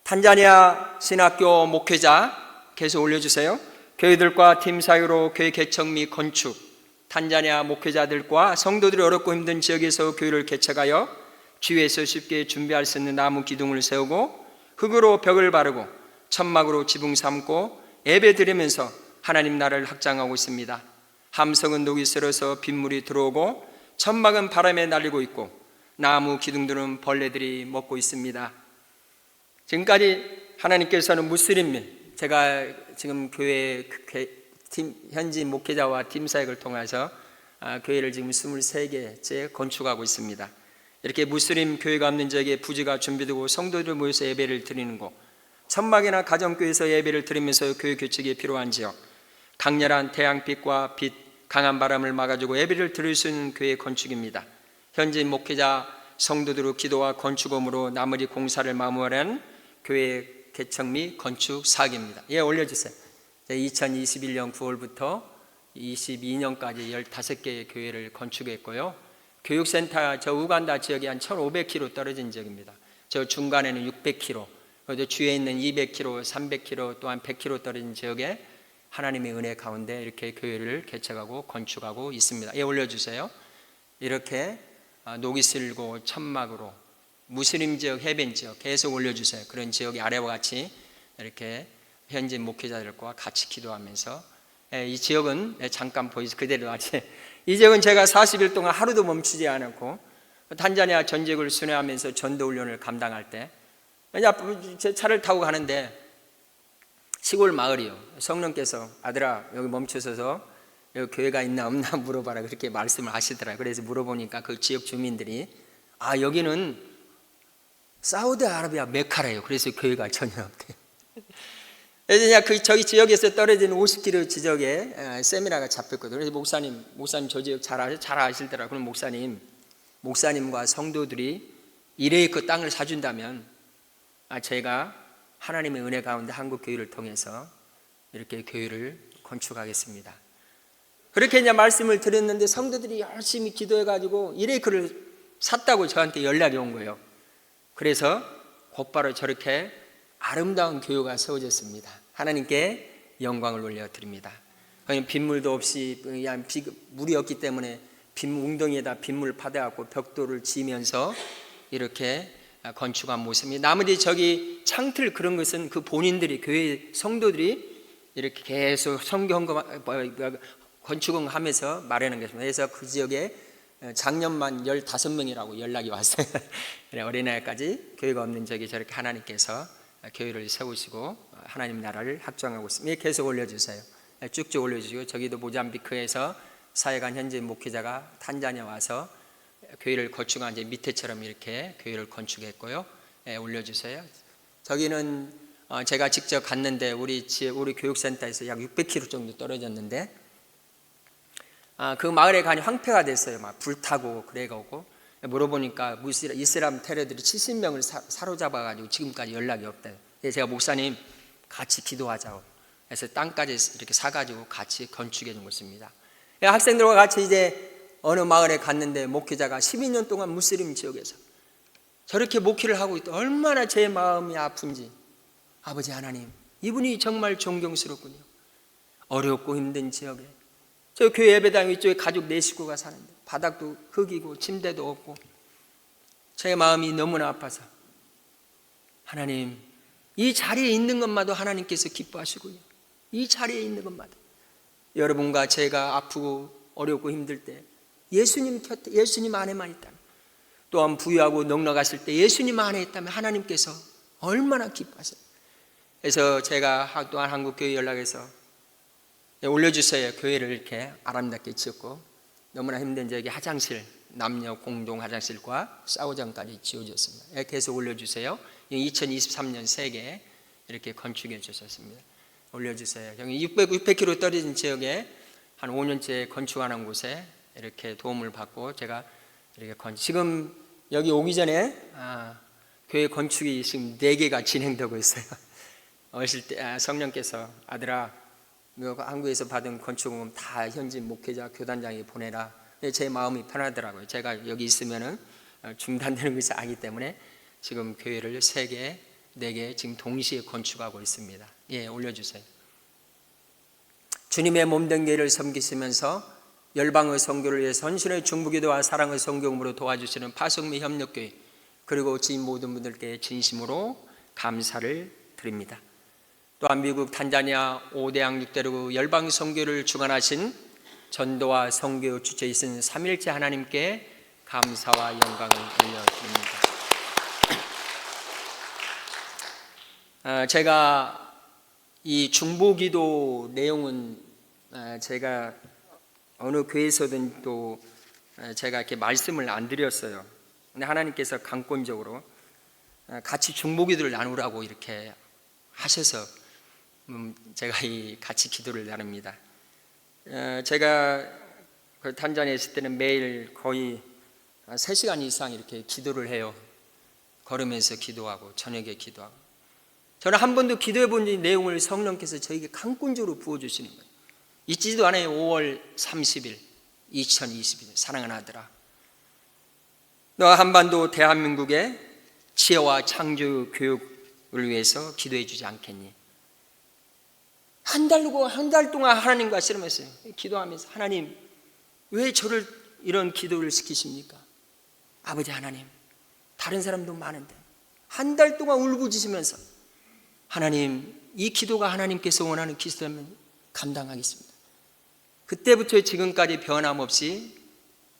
Speaker 1: 탄자니아 신학교 목회자 계속 올려주세요. 교회들과 팀 사유로 교회 개척 및 건축, 탄자니아 목회자들과 성도들이 어렵고 힘든 지역에서 교회를 개척하여 주위에서 쉽게 준비할 수 있는 나무 기둥을 세우고 흙으로 벽을 바르고 천막으로 지붕 삼고 예배 드리면서 하나님 나라를 확장하고 있습니다. 함성은 녹이 슬어서 빗물이 들어오고 천막은 바람에 날리고 있고 나무 기둥들은 벌레들이 먹고 있습니다. 지금까지 하나님께서는 무슬림, 제가 지금 교회 현지 목회자와 팀 사역을 통해서 교회를 지금 23개째 건축하고 있습니다. 이렇게 무슬림 교회가 없는 지역에 부지가 준비되고 성도들이 모여서 예배를 드리는 곳, 천막이나 가정교회에서 예배를 드리면서 교회 규칙이 필요한 지역, 강렬한 태양빛과 빛, 강한 바람을 막아주고 예배를 드릴 수 있는 교회 건축입니다. 현지 목회자 성도들의 기도와 건축업으로 나머지 공사를 마무리하는 교회 개척 및 건축 사업입니다. 예, 올려주세요. 2021년 9월부터 22년까지 15개의 교회를 건축했고요. 교육센터 저 우간다 지역이 한 1,500km 떨어진 지역입니다. 저 중간에는 600km, 그리고 주위에 있는 200km, 300km 또한 100km 떨어진 지역에 하나님의 은혜 가운데 이렇게 교회를 개척하고 건축하고 있습니다. 예, 올려주세요. 이렇게 녹이 슬고 천막으로 무슬림 지역, 해변 지역 계속 올려주세요. 그런 지역이 아래와 같이 이렇게 현지 목회자들과 같이 기도하면서, 이 지역은 잠깐 보이죠. 그대로 하지. 이 지역은 제가 40일 동안 하루도 멈추지 않았고 탄자니아 전 지역을 순회하면서 전도 훈련을 감당할 때 제 차를 타고 가는데 시골 마을이요. 성령께서 아들아 여기 멈춰서서 여기 교회가 있나 없나 물어봐라 그렇게 말씀을 하시더라고요. 그래서 물어보니까 그 지역 주민들이 여기는 사우디아라비아 메카래요. 그래서 교회가 전혀 없대요. 그래서 저기 지역에서 떨어진 50km 지역에 세미나가 잡혔거든요. 그래서 목사님 저 지역 잘 아시더라고요. 그럼 목사님과 성도들이 1에이크 땅을 사준다면 제가 하나님의 은혜 가운데 한국 교회를 통해서 이렇게 교회를 건축하겠습니다. 그렇게 이제 말씀을 드렸는데 성도들이 열심히 기도해가지고 1에이크를 샀다고 저한테 연락이 온 거예요. 그래서 곧바로 저렇게 아름다운 교회가 세워졌습니다. 하나님께 영광을 올려드립니다. 빗물도 없이 그냥 물이 없기 때문에 웅덩이에다 빗물 받아갖고 벽돌을 지면서 이렇게 건축한 모습이, 나머지 저기 창틀 그런 것은 그 본인들이 교회 성도들이 이렇게 계속 건축을 하면서 마련한 것입니다. 그래서 그 지역에 작년만 15명이라고 연락이 왔어요. 어린아이까지 교회가 없는 지역에 저렇게 하나님께서 교회를 세우시고 하나님 나라를 확장하고 있습니다. 계속 올려주세요. 쭉쭉 올려주시고, 저기도 모잠비크에서 사역한 현지 목회자가 탄자니아 와서 교회를 건축한 이제 밑에처럼 이렇게 교회를 건축했고요. 올려주세요. 저기는 제가 직접 갔는데 우리 교육센터에서 약 600km 정도 떨어졌는데 그 마을에 가니 황폐가 됐어요. 막 불타고 그래가고 물어보니까 이슬람 테러들이 70명을 사로잡아가지고 지금까지 연락이 없대요. 그래서 제가 목사님 같이 기도하자고 해서 땅까지 이렇게 사가지고 같이 건축해 준 것입니다. 학생들과 같이 이제 어느 마을에 갔는데 목회자가 12년 동안 무슬림 지역에서 저렇게 목회를 하고 있다. 얼마나 제 마음이 아픈지. 아버지 하나님, 이분이 정말 존경스럽군요. 어렵고 힘든 지역에 저 교회 예배당 위쪽에 가족 4식구가 사는데 바닥도 흙이고 침대도 없고 제 마음이 너무나 아파서 하나님, 이 자리에 있는 것마다 하나님께서 기뻐하시고요. 이 자리에 있는 것마다 여러분과 제가 아프고 어렵고 힘들 때 예수님 곁에, 예수님 안에만 있다면, 또한 부유하고 넉넉하실 때 예수님 안에 있다면 하나님께서 얼마나 기뻐하세요. 그래서 제가 또한 한국교회 연락해서 올려주세요. 교회를 이렇게 아름답게 지었고 너무나 힘든 저기 화장실, 남녀 공동 화장실과 샤워장까지 지어졌습니다. 계속 올려주세요. 2023년 새해 이렇게 건축해 주셨습니다. 올려주세요. 여기 600km 떨어진 지역에 한 5년째 건축하는 곳에 이렇게 도움을 받고 제가 이렇게 지금 여기 오기 전에 교회 건축이 지금 4개가 진행되고 있어요. 어렸을 때 성령께서 아들아, 너 한국에서 받은 건축금 다 현지 목회자 교단장에게 보내라. 제 마음이 편하더라고요. 제가 여기 있으면은 중단되는 것이 아니기 때문에 지금 교회를 3개, 4개 지금 동시에 건축하고 있습니다. 예, 올려주세요. 주님의 몸된 교회를 섬기시면서 열방의 선교를 위해 헌신의 중보기도와 사랑의 성경으로 도와주시는 파송미 협력교회 그리고 지인 모든 분들께 진심으로 감사를 드립니다. 또한 미국 탄자니아 5대양 6대로 열방 선교를 주관하신 전도와 선교 주체이신 삼일째 하나님께 감사와 영광을 올려드립니다. 제가 이 중보기도 내용은 제가 어느 교회에서든 또 제가 이렇게 말씀을 안 드렸어요. 근데 하나님께서 강권적으로 같이 중보기도를 나누라고 이렇게 하셔서 제가 이 같이 기도를 나눕니다. 제가 그 탄자니아에 있을 때는 매일 거의 3시간 이상 이렇게 기도를 해요. 걸으면서 기도하고 저녁에 기도하고. 저는 한 번도 기도해 본 내용을 성령께서 저에게 강권적으로 부어주시는 거예요. 잊지도 않아요. 5월 30일 2021년 사랑하는 아들아, 너 한반도 대한민국의 지혜와 창조 교육을 위해서 기도해 주지 않겠니? 한 달 동안 하나님과 씨름했어요. 기도하면서 하나님 왜 저를 이런 기도를 시키십니까? 아버지 하나님, 다른 사람도 많은데 한 달 동안 울부짖으면서 하나님, 이 기도가 하나님께서 원하는 기도라면 감당하겠습니다. 그때부터 지금까지 변함없이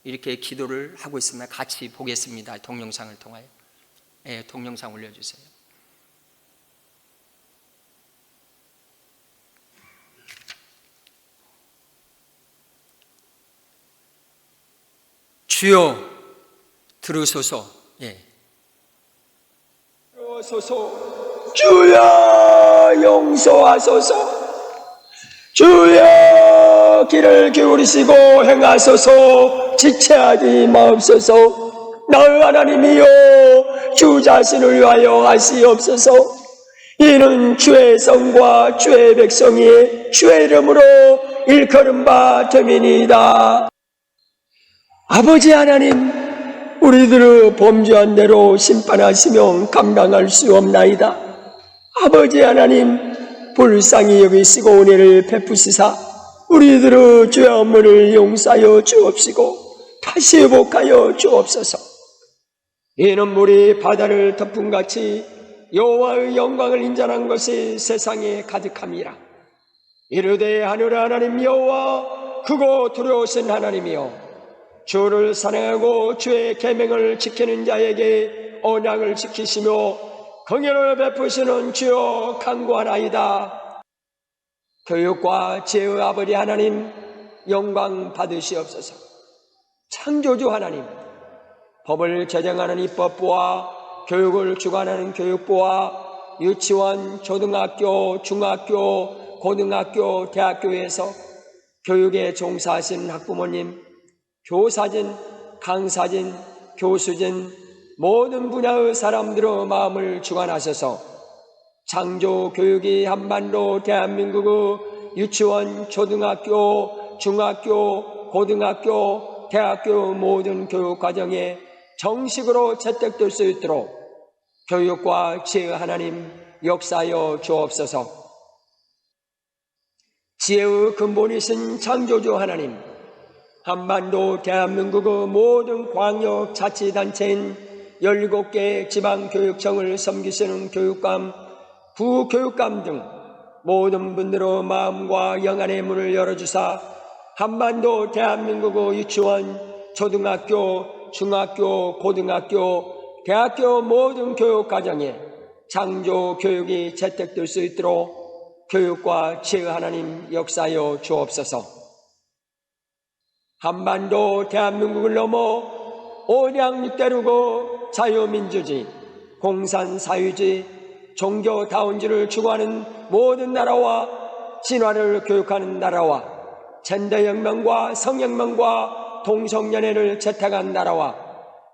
Speaker 1: 이렇게 기도를 하고 있습니다. 같이 보겠습니다. 동영상을 통하여. 네, 동영상 올려주세요. 주여 들으소서. 예.
Speaker 3: 들으소서. 주여 용서하소서. 주여 길을 기울이시고 행하소서. 지체하지 마옵소서. 나의 하나님이여 주 자신을 위하여 하시옵소서. 이는 주의 성과 주의 백성이 주의 이름으로 일컬음 바 됨이니이다. 아버지 하나님, 우리들의 범죄한 대로 심판하시며 감당할 수 없나이다. 아버지 하나님, 불쌍히 여기시고 은혜를 베푸시사 우리들의 죄 업무를 용서하여 주옵시고 다시 회복하여 주옵소서. 이는 물이 바다를 덮음같이 여호와의 영광을 인정한 것이 세상에 가득함이라. 이르되 하늘 하나님 여호와 크고 두려우신 하나님이여, 주를 사랑하고 주의 계명을 지키는 자에게 언약을 지키시며 긍휼을 베푸시는 주여 간구하나이다. 교육과 지혜의 아버지 하나님 영광 받으시옵소서. 창조주 하나님, 법을 제정하는 입법부와 교육을 주관하는 교육부와 유치원, 초등학교, 중학교, 고등학교, 대학교에서 교육에 종사하시는 학부모님, 교사진, 강사진, 교수진, 모든 분야의 사람들의 마음을 주관하셔서 창조 교육이 한반도 대한민국의 유치원, 초등학교, 중학교, 고등학교, 대학교 모든 교육 과정에 정식으로 채택될 수 있도록 교육과 지혜의 하나님 역사하여 주옵소서. 지혜의 근본이신 창조주 하나님, 한반도 대한민국의 모든 광역자치단체인 17개 지방교육청을 섬기시는 교육감, 부교육감 등 모든 분들의 마음과 영안의 문을 열어주사 한반도 대한민국의 유치원, 초등학교, 중학교, 고등학교, 대학교 모든 교육과정에 창조 교육이 채택될 수 있도록 교육과 지혜 하나님 역사하여 주옵소서. 한반도 대한민국을 넘어 온양 육대륙의 자유민주주의, 공산사회주의, 종교다운주의를 추구하는 모든 나라와 진화를 교육하는 나라와 젠더혁명과 성혁명과 동성연애를 채택한 나라와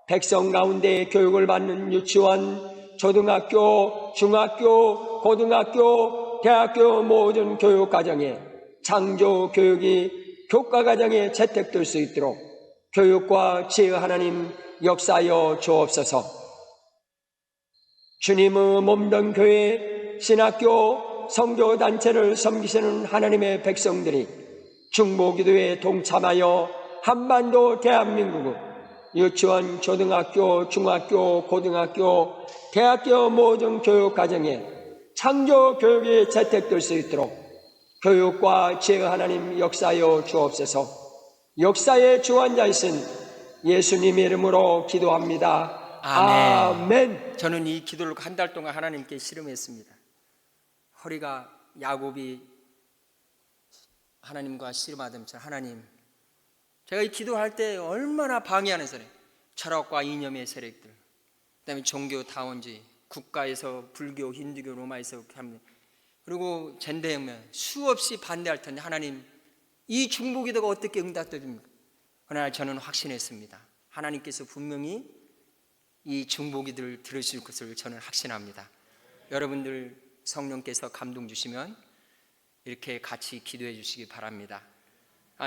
Speaker 3: 백성 가운데 교육을 받는 유치원, 초등학교, 중학교, 고등학교, 대학교 모든 교육과정에 창조 교육이 교과과정에 채택될 수 있도록 교육과 지혜 하나님 역사하여 주옵소서. 주님의 몸된 교회, 신학교, 선교단체를 섬기시는 하나님의 백성들이 중보기도에 동참하여 한반도 대한민국의 유치원, 초등학교, 중학교, 고등학교, 대학교 모든 교육과정에 창조 교육이 채택될 수 있도록 교육과 지혜 하나님 역사하여 주옵소서. 역사의 주관자이신 예수님의 이름으로 기도합니다. 아멘.
Speaker 1: 저는 이 기도를 한 달 동안 하나님께 씨름했습니다. 허리가 야곱이 하나님과 씨름하던 저 하나님, 제가 이 기도할 때 얼마나 방해하는 세력, 철학과 이념의 세력들, 그다음에 종교다원주의, 국가에서 불교, 힌두교, 로마에서 그리고 젠더혁명 수없이 반대할 텐데 하나님 이 중보기도가 어떻게 응답됩니까? 그러나 저는 확신했습니다. 하나님께서 분명히 이 중보기도를 들으실 것을 저는 확신합니다. 여러분들 성령께서 감동 주시면 이렇게 같이 기도해 주시기 바랍니다.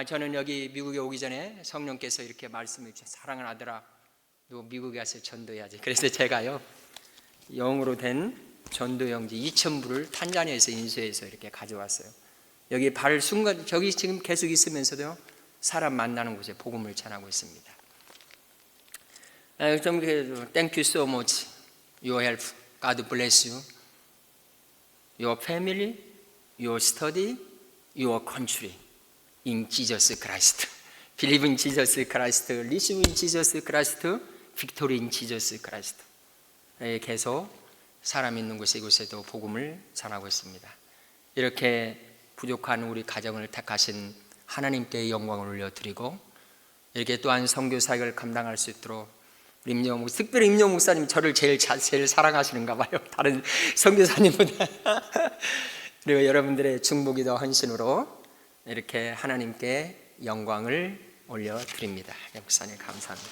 Speaker 1: 저는 여기 미국에 오기 전에 성령께서 이렇게 말씀해 주셔서 사랑하는 아들아, 너 미국에 가서 전도해야지. 그래서 제가요 영어로 된 전도용지 2,000부를 탄자니아에서 인수해서 이렇게 가져왔어요. 여기 발 순간 저기 지금 계속 있으면서도 사람 만나는 곳에 복음을 전하고 있습니다. 좀 Thank you so much. Your help. God bless you. Your family, your study, your country. In Jesus Christ. Believe in Jesus Christ. Receive in Jesus Christ. Victory in Jesus Christ. 계속 사람 있는 곳에 이곳에도 복음을 전하고 있습니다. 이렇게 부족한 우리 가정을 택하신 하나님께 영광을 올려드리고 이렇게 또한 선교 사역을 감당할 수 있도록 임영호 목사, 특별히 임영호 목사님 저를 제일 사랑하시는가 봐요. 다른 선교사님보다. 그리고 여러분들의 중보기도 헌신으로 이렇게 하나님께 영광을 올려드립니다. 목사님 감사합니다.